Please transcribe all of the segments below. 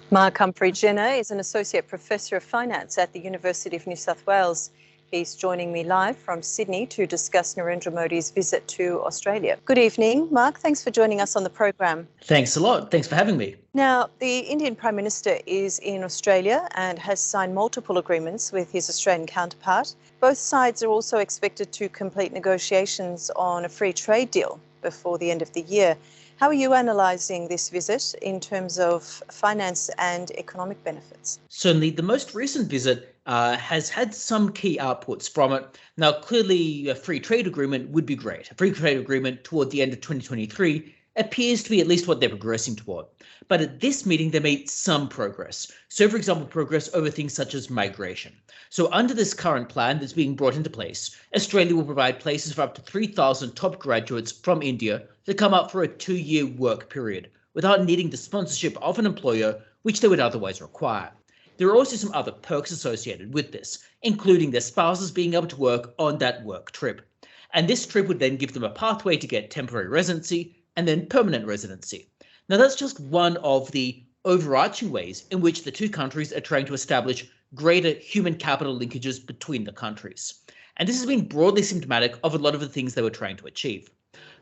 Mark Humphrey-Jenner is an Associate Professor of Finance at the University of New South Wales. He's joining me live from Sydney to discuss Narendra Modi's visit to Australia. Good evening, Mark. Thanks for joining us on the program. Thanks a lot. Thanks for having me. Now, the Indian Prime Minister is in Australia and has signed multiple agreements with his Australian counterpart. Both sides are also expected to complete negotiations on a free trade deal before the end of the year. How are you analysing this visit in terms of finance and economic benefits? Certainly, the most recent visit has had some key outputs from it. Now, clearly, a free trade agreement would be great. A free trade agreement toward the end of 2023 appears to be at least what they're progressing toward. But at this meeting, they made some progress. So, for example, progress over things such as migration. So under this current plan that's being brought into place, Australia will provide places for up to 3,000 top graduates from India to come up for a 2-year work period without needing the sponsorship of an employer, which they would otherwise require. There are also some other perks associated with this, including their spouses being able to work on that work trip. And this trip would then give them a pathway to get temporary residency and then permanent residency. Now, that's just one of the overarching ways in which the two countries are trying to establish greater human capital linkages between the countries. And this has been broadly symptomatic of a lot of the things they were trying to achieve.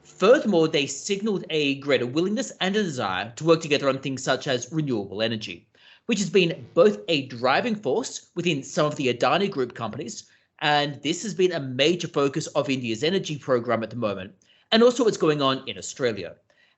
Furthermore, they signaled a greater willingness and a desire to work together on things such as renewable energy, which has been both a driving force within some of the Adani Group companies, and this has been a major focus of India's energy program at the moment, and also what's going on in Australia.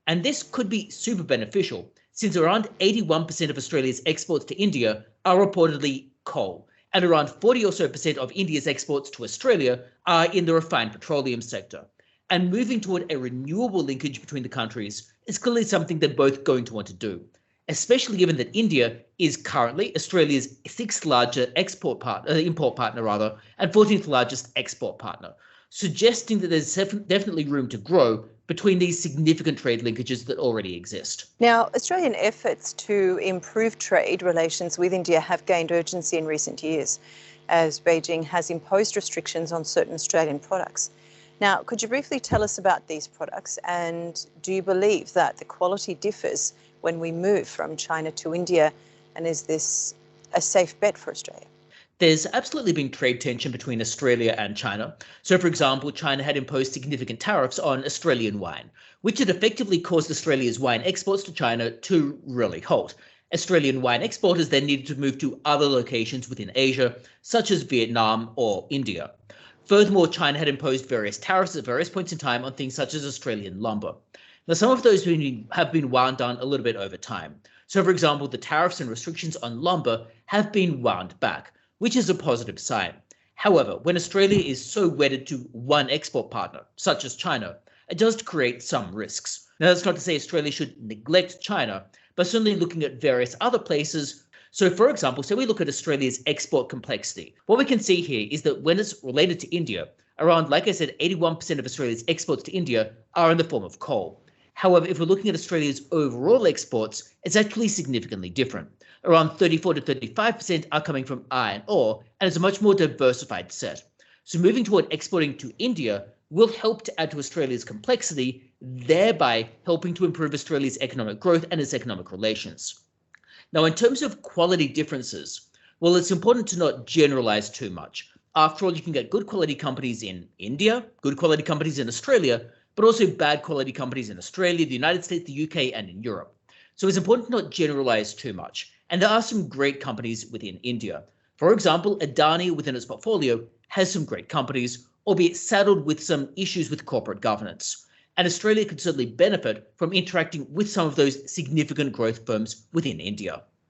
And this could be super beneficial, since around 81% of Australia's exports to India are reportedly coal, and around 40 or so percent of India's exports to Australia are in the refined petroleum sector. And moving toward a renewable linkage between the countries is clearly something they're both going to want to do, especially given that India is currently Australia's 6th largest import partner, and 14th largest export partner, suggesting that there's definitely room to grow between these significant trade linkages that already exist. Now, Australian efforts to improve trade relations with India have gained urgency in recent years, as Beijing has imposed restrictions on certain Australian products. Now, could you briefly tell us about these products, and do you believe that the quality differs when we move from China to India, and is this a safe bet for Australia? There's absolutely been trade tension between Australia and China. So, for example, China had imposed significant tariffs on Australian wine, which had effectively caused Australia's wine exports to China to really halt. Australian wine exporters then needed to move to other locations within Asia, such as Vietnam or India. Furthermore, China had imposed various tariffs at various points in time on things such as Australian lumber. Now, some of those have been wound down a little bit over time. So, for example, the tariffs and restrictions on lumber have been wound back, which is a positive sign. However, when Australia is so wedded to one export partner, such as China, it does create some risks. Now, that's not to say Australia should neglect China, but certainly looking at various other places. So, for example, say we look at Australia's export complexity. What we can see here is that when it's related to India, around, like I said, 81% of Australia's exports to India are in the form of coal. However, if we're looking at Australia's overall exports, it's actually significantly different. Around 34 to 35% are coming from iron ore, and it's a much more diversified set. So moving toward exporting to India will help to add to Australia's complexity, thereby helping to improve Australia's economic growth and its economic relations. Now, in terms of quality differences, well, it's important to not generalize too much. After all, you can get good quality companies in India, good quality companies in Australia, but also bad quality companies in Australia, the United States, the UK, and in Europe. So it's important to not generalize too much. And there are some great companies within India. For example, Adani within its portfolio has some great companies, albeit saddled with some issues with corporate governance. And Australia could certainly benefit from interacting with some of those significant growth firms within India.